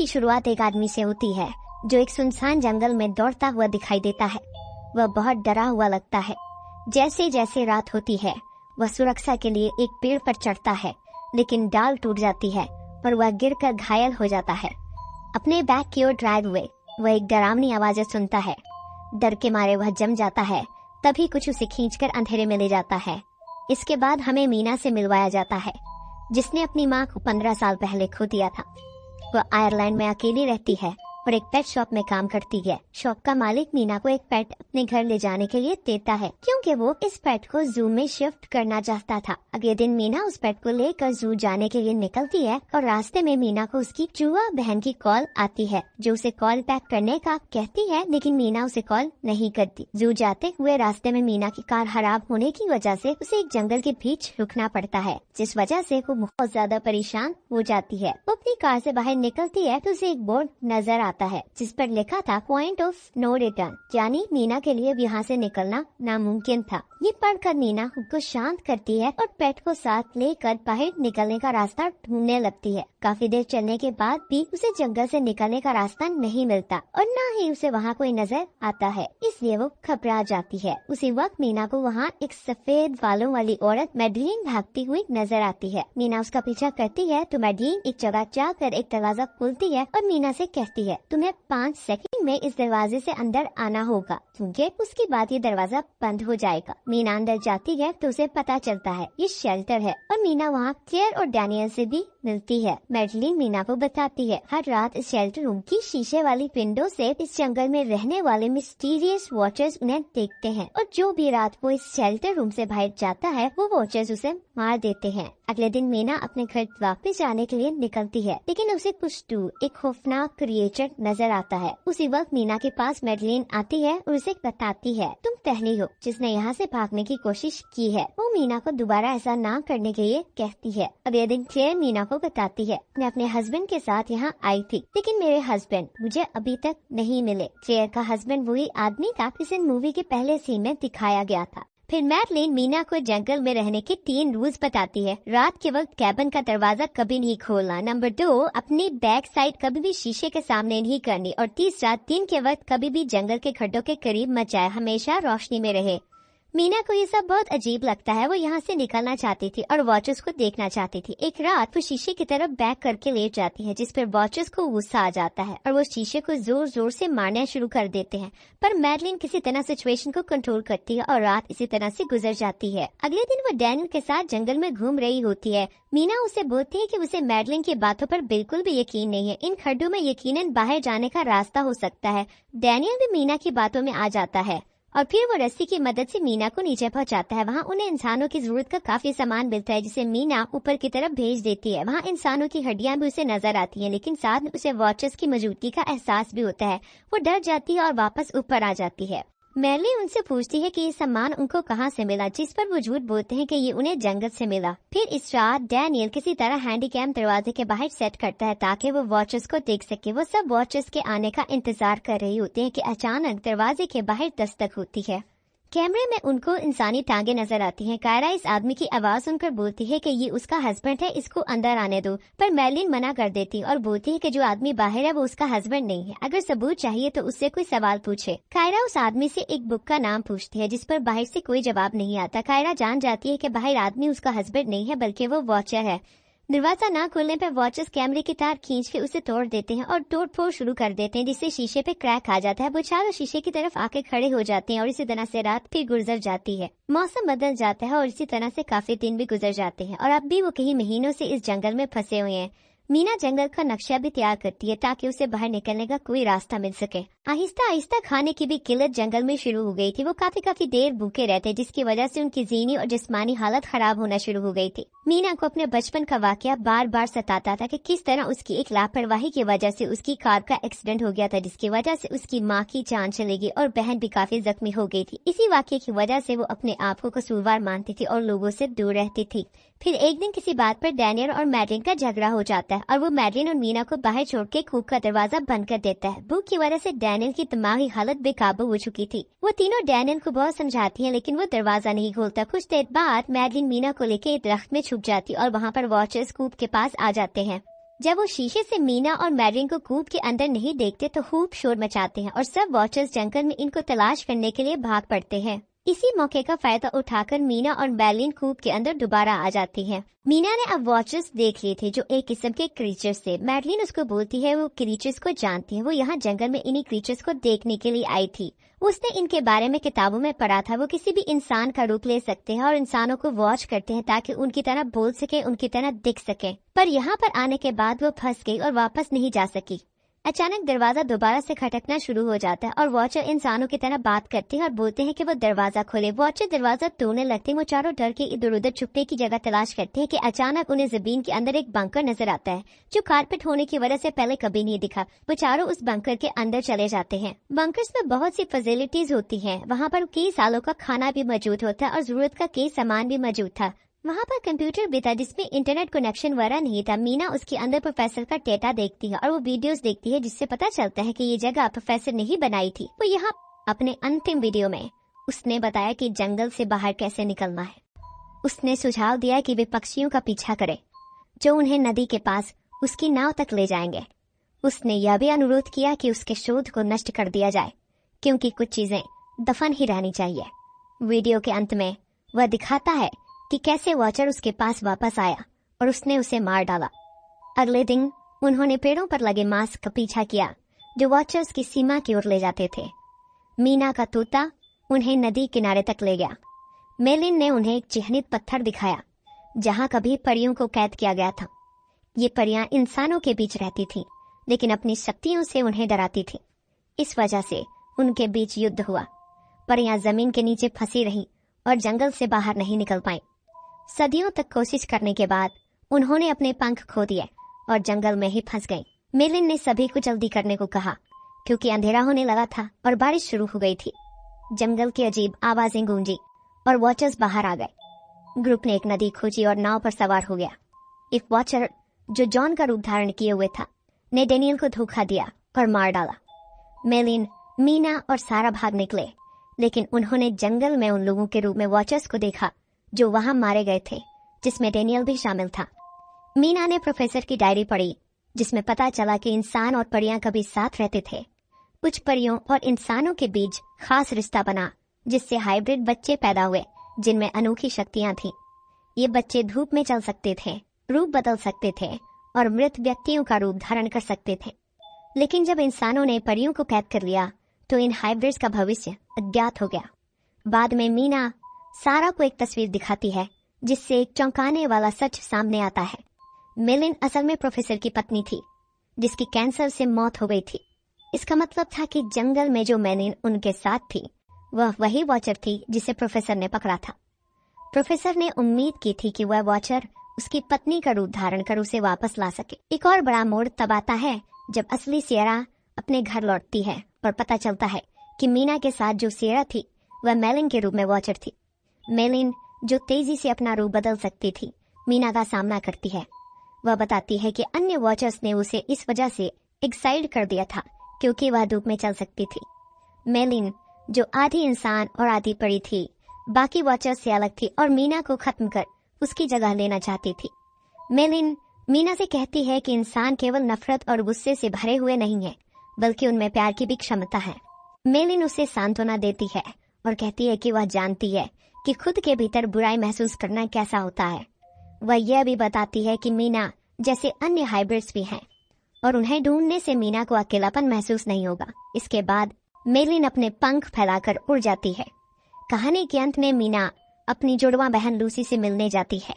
शुरुआत एक आदमी से होती है जो एक सुनसान जंगल में दौड़ता हुआ दिखाई देता है। वह बहुत डरा हुआ लगता है। जैसे जैसे रात होती है वह सुरक्षा के लिए एक पेड़ पर चढ़ता है, लेकिन डाल टूट जाती है पर वह गिरकर घायल हो जाता है। अपने बैग की ओर ड्राइव हुए वह एक डरावनी आवाज़ सुनता है। डर के मारे वह जम जाता है। तभी कुछ उसे खींचकर अंधेरे में ले जाता है। इसके बाद हमें मीना से मिलवाया जाता है, जिसने अपनी माँ को 15 साल पहले खो दिया था। वह आयरलैंड में अकेली रहती है और एक पेट शॉप में काम करती है। शॉप का मालिक मीना को एक पेट अपने घर ले जाने के लिए देता है, क्योंकि वो इस पेट को जू में शिफ्ट करना चाहता था। अगले दिन मीना उस पेट को लेकर जू जाने के लिए निकलती है और रास्ते में मीना को उसकी चूहा बहन की कॉल आती है, जो उसे कॉल बैक करने का कहती है, लेकिन मीना उसे कॉल नहीं करती। जू जाते हुए रास्ते में मीना की कार खराब होने की वजह से उसे एक जंगल के बीच रुकना पड़ता है, जिस वजह से वो बहुत ज्यादा परेशान हो जाती है। वो अपनी कार से बाहर निकलती है तो उसे एक बोर्ड नजर आता है जिस पर लिखा था पॉइंट ऑफ नो रिटर्न, यानी मीना के लिए यहाँ से निकलना नामुमकिन था। ये पढ़कर मीना खुद को शांत करती है और पेट को साथ लेकर बाहर निकलने का रास्ता ढूंढने लगती है। काफी देर चलने के बाद भी उसे जंगल से निकलने का रास्ता नहीं मिलता और न ही उसे वहाँ कोई नजर आता है, इसलिए वो घबरा जाती है। उसी वक्त मीना को वहाँ एक सफेद बालों वाली औरत मैडलिन भागती हुई नजर आती है। मीना उसका पीछा करती है तो मैडलिन एक जगह जाकर एक दरवाजा खोलती है और मीना से कहती है, तुम्हें 5 सेकंड में इस दरवाजे से अंदर आना होगा, क्योंकि उसके बाद ये दरवाजा बंद हो जाएगा। मीना अंदर जाती है तो उसे पता चलता है ये शेल्टर है और मीना वहाँ क्लेयर और डैनियल से भी मिलती है। मैडलिन मीना को बताती है हर रात इस शेल्टर रूम की शीशे वाली विंडो से इस जंगल में रहने वाले मिस्टीरियस वॉचर्स उन्हें देखते हैं और जो भी रात वो इस शेल्टर रूम से बाहर जाता है वो वॉचर्स उसे मार देते हैं। अगले दिन मीना अपने घर वापस जाने के लिए निकलती है, लेकिन उसे कुछ दूर एक खौफनाक क्रिएचर नजर आता है। उसी वक्त मीना के पास मैडलिन आती है और उसे बताती है, तुम पहली हो जिसने यहाँ से भागने की कोशिश की है। वो मीना को दोबारा ऐसा ना करने के लिए कहती है। अगले दिन क्लेयर मीना को बताती है, मैं अपने हस्बैंड के साथ यहाँ आई थी, लेकिन मेरे हस्बैंड मुझे अभी तक नहीं मिले। क्लेयर का हस्बैंड वही आदमी था जिसे मूवी के पहले सीन में दिखाया गया था। फिर मैडलिन मीना को जंगल में रहने के 3 रूल्स बताती है। रात के वक्त कैबिन का दरवाजा कभी नहीं खोलना, नंबर 2 अपनी बैक साइड कभी भी शीशे के सामने नहीं करनी, और तीसरा दिन के वक्त कभी भी जंगल के खड्डों के करीब मत जाए, हमेशा रोशनी में रहे। मीना को ये सब बहुत अजीब लगता है। वो यहाँ से निकलना चाहती थी और वॉचर्स को देखना चाहती थी। एक रात वो शीशे की तरफ बैक करके लेट जाती है, जिस पर वॉचर्स को गुस्सा आ जाता है और वो शीशे को जोर जोर से मारना शुरू कर देते हैं, पर मैडलिन किसी तरह सिचुएशन को कंट्रोल करती है और रात इसी तरह से गुजर जाती है। अगले दिन वो डैनियल के साथ जंगल में घूम रही होती है। मीना उसे बोलती है कि उसे मैडलिन की बातों पर बिल्कुल भी यकीन नहीं है। इन खड्डों में यकीनन बाहर जाने का रास्ता हो सकता है। डैनियल भी मीना की बातों में आ जाता है और फिर वो रस्सी की मदद से मीना को नीचे पहुंचाता है। वहाँ उन्हें इंसानों की जरूरत का काफी सामान मिलता है, जिसे मीना ऊपर की तरफ भेज देती है। वहाँ इंसानों की हड्डियां भी उसे नजर आती हैं, लेकिन साथ में उसे वॉचर्स की मौजूदगी का एहसास भी होता है। वो डर जाती है और वापस ऊपर आ जाती है। मैडलिन उनसे पूछती है कि ये सामान उनको कहाँ से मिला, जिस पर वो झूठ बोलते हैं कि ये उन्हें जंगल से मिला। फिर इस रात डैनियल किसी तरह हैंडीकैम दरवाजे के बाहर सेट करता है ताकि वो वॉचर्स को देख सके। वो सब वॉचर्स के आने का इंतजार कर रही होती हैं कि अचानक दरवाजे के बाहर दस्तक होती है। कैमरे में उनको इंसानी टांगे नजर आती हैं। कायरा इस आदमी की आवाज सुनकर बोलती है कि ये उसका हस्बैंड है, इसको अंदर आने दो, पर मैडलिन मना कर देती और बोलती है कि जो आदमी बाहर है वो उसका हस्बैंड नहीं है। अगर सबूत चाहिए तो उससे कोई सवाल पूछे। कायरा उस आदमी से एक बुक का नाम पूछती है, जिस पर बाहर से कोई जवाब नहीं आता। कायरा जान जाती है कि बाहर आदमी उसका हस्बैंड नहीं है बल्कि वो वॉचर है। दरवाजा ना खुलने पर वॉचर्स कैमरे की तार खींच के उसे तोड़ देते हैं और तोड़ फोड़ शुरू कर देते हैं, जिससे शीशे पे क्रैक आ जाता है। वो चारों शीशे की तरफ आके खड़े हो जाते हैं और इसी तरह से रात फिर गुजर जाती है। मौसम बदल जाता है और इसी तरह से काफी दिन भी गुजर जाते हैं और अब भी वो कई महीनों से इस जंगल में फंसे हुए हैं। मीना जंगल का नक्शा भी तैयार करती है ताकि उसे बाहर निकलने का कोई रास्ता मिल सके। आहिस्ता आहिस्ता खाने की भी किल्लत जंगल में शुरू हो गई थी। वो काफी देर भूखे रहते, जिसकी वजह से उनकी ज़हनी और जिस्मानी हालत खराब होना शुरू हो गई थी। मीना को अपने बचपन का वाकया बार बार सताता था कि किस तरह उसकी एक लापरवाही की वजह से उसकी कार का एक्सीडेंट हो गया था, जिसकी वजह से उसकी माँ की जान चली गई और बहन भी काफी जख्मी हो गई थी। इसी वाकये की वजह से वो अपने आप को कसूरवार मानती थी और लोगों से दूर रहती थी। फिर एक दिन किसी बात पर डैनियल और मैडलिन का झगड़ा हो जाता है और वो मैडलिन और मीना को बाहर छोड़ के कूप का दरवाजा बंद कर देता है। भूख की वजह से डैनियल की दिमागी हालत बेकाबू हो चुकी थी। वो तीनों डैनियल को बहुत समझाती हैं, लेकिन वो दरवाजा नहीं खोलता। कुछ देर बाद मैडलिन मीना को लेके एक दरख्त में छुप जाती और वहाँ पर वॉचर्स कूप के पास आ जाते हैं। जब वो शीशे से मीना और मैरिन को कूप के अंदर नहीं देखते तो खूब शोर मचाते हैं और सब वॉचर्स जंगल में इनको तलाश करने के लिए भाग पड़ते हैं। इसी मौके का फायदा उठाकर मीना और मैरिन कूप के अंदर दोबारा आ जाती है। मीना ने अब वॉचर्स देख लिए थे जो एक किस्म के क्रीचर्स थे। मैरिन उसको बोलती है वो क्रीचर्स को जानती है, वो यहाँ जंगल में इन्हीं क्रीचर्स को देखने के लिए आई थी। उसने इनके बारे में किताबों में पढ़ा था। वो किसी भी इंसान का रूप ले सकते हैं और इंसानों को वॉच करते हैं ताकि उनकी तरह बोल सके, उनकी तरह दिख सके। पर यहाँ पर आने के बाद वो फंस गई और वापस नहीं जा सकी। अचानक दरवाजा दोबारा से खटकना शुरू हो जाता है और वॉचर इंसानों की तरह बात करते हैं और बोलते हैं कि वो दरवाजा खोले। वॉचर दरवाजा तोड़ने लगते हैं। वो चारों डर के इधर उधर छुपने की जगह तलाश करते हैं कि अचानक उन्हें जमीन के अंदर एक बंकर नजर आता है जो कारपेट होने की वजह से पहले कभी नहीं दिखा। वो चारों उस बंकर के अंदर चले जाते हैं। बंकर्स में बहुत सी फैसिलिटीज होती है। वहाँ पर कई सालों का खाना भी मौजूद होता है और जरूरत का कई सामान भी मौजूद था। वहाँ पर कंप्यूटर भी था जिसमें इंटरनेट कनेक्शन वगैरह नहीं था। मीना उसके अंदर प्रोफेसर का डेटा देखती है और वो वीडियोस देखती है जिससे पता चलता है कि ये जगह प्रोफेसर ने ही बनाई थी। वो यहाँ अपने अंतिम वीडियो में उसने बताया कि जंगल से बाहर कैसे निकलना है। उसने सुझाव दिया कि वे पक्षियों का पीछा करें जो उन्हें नदी के पास उसकी नाव तक ले जाएंगे। उसने यह भी अनुरोध किया कि उसके शोध को नष्ट कर दिया जाए क्योंकि कुछ चीजें दफन ही रहनी चाहिए। वीडियो के अंत में वह दिखाता है कि कैसे वॉचर उसके पास वापस आया और उसने उसे मार डाला। अगले दिन उन्होंने पेड़ों पर लगे मास्क का पीछा किया जो वॉचर्स की सीमा की ओर ले जाते थे। मीना का तोता उन्हें नदी किनारे तक ले गया। मेलिन ने उन्हें एक चिह्नित पत्थर दिखाया जहां कभी परियों को कैद किया गया था। ये परियां इंसानों के बीच रहती थीं, लेकिन अपनी शक्तियों से उन्हें डराती थीं। इस वजह से उनके बीच युद्ध हुआ। परियां जमीन के नीचे फंसी रहीं और जंगल से बाहर नहीं निकल पाईं। सदियों तक कोशिश करने के बाद उन्होंने अपने पंख खो दिए और जंगल में ही फंस गईं। मेलिन ने सभी को जल्दी करने को कहा क्योंकि अंधेरा होने लगा था और बारिश शुरू हो गई थी। जंगल की अजीब आवाजें गूंजी और वॉचर्स बाहर आ गए। ग्रुप ने एक नदी खोजी और नाव पर सवार हो गया। एक वॉचर जो जॉन का रूप धारण किए हुए था ने डेनियल को धोखा दिया और मार डाला। मेलिन, मीना और सारा भाग निकले, लेकिन उन्होंने जंगल में उन लोगों के रूप में वॉचर्स को देखा जो वहां मारे गए थे, जिसमें डेनियल भी शामिल था। मीना ने प्रोफेसर की डायरी पढ़ी जिसमें पता चला कि इंसान और परियां कभी साथ रहते थे। कुछ परियों और इंसानों के बीच खास रिश्ता बना जिससे हाइब्रिड बच्चे पैदा हुए जिनमें अनोखी शक्तियां थीं। ये बच्चे धूप में चल सकते थे, रूप बदल सकते थे और मृत व्यक्तियों का रूप धारण कर सकते थे। लेकिन जब इंसानों ने परियों को कैद कर लिया तो इन हाइब्रिड्स का भविष्य अज्ञात हो गया। बाद में मीना सारा को एक तस्वीर दिखाती है जिससे एक चौंकाने वाला सच सामने आता है। मेलिन असल में प्रोफेसर की पत्नी थी जिसकी कैंसर से मौत हो गई थी। इसका मतलब था कि जंगल में जो मेलिन उनके साथ थी वह वही वॉचर थी जिसे प्रोफेसर ने पकड़ा था। प्रोफेसर ने उम्मीद की थी कि वह वॉचर उसकी पत्नी का रूप धारण कर उसे वापस ला सके। एक और बड़ा मोड़ तब आता है जब असली सियरा अपने घर लौटती है और पता चलता है कि मीना के साथ जो सियरा थी वह मेलिन के रूप में वॉचर थी। मेलिन जो तेजी से अपना रूप बदल सकती थी मीना का सामना करती है। वह बताती है कि अन्य वॉचर्स ने उसे इस वजह से एक्साइट कर दिया था क्योंकि वह धूप में चल सकती थी। मेलिन जो आधी इंसान और आधी परी थी, बाकी वॉचर्स से अलग थी और मीना को खत्म कर उसकी जगह लेना चाहती थी। मेलिन मीना से कहती है कि इंसान केवल नफरत और गुस्से से भरे हुए नहीं है बल्कि उनमें प्यार की भी क्षमता है। मेलिन उसे सांत्वना देती है और कहती है कि वह जानती है कि खुद के भीतर बुराई महसूस करना कैसा होता है। वह यह भी बताती है कि मीना जैसे अन्य हाइब्रिड्स भी हैं और उन्हें ढूंढने से मीना को अकेलापन महसूस नहीं होगा। इसके बाद मेलिन अपने पंख फैलाकर उड़ जाती है। कहानी के अंत में मीना अपनी जुड़वा बहन लूसी से मिलने जाती है।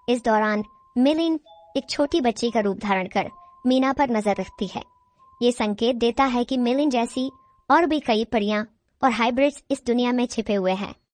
इस दौरान मेलिन एक छोटी बच्ची का रूप धारण कर मीना पर नजर रखती है। ये संकेत देता है कि मेलिन जैसी और भी कई परियां और हाइब्रिड्स इस दुनिया में छिपे हुए हैं।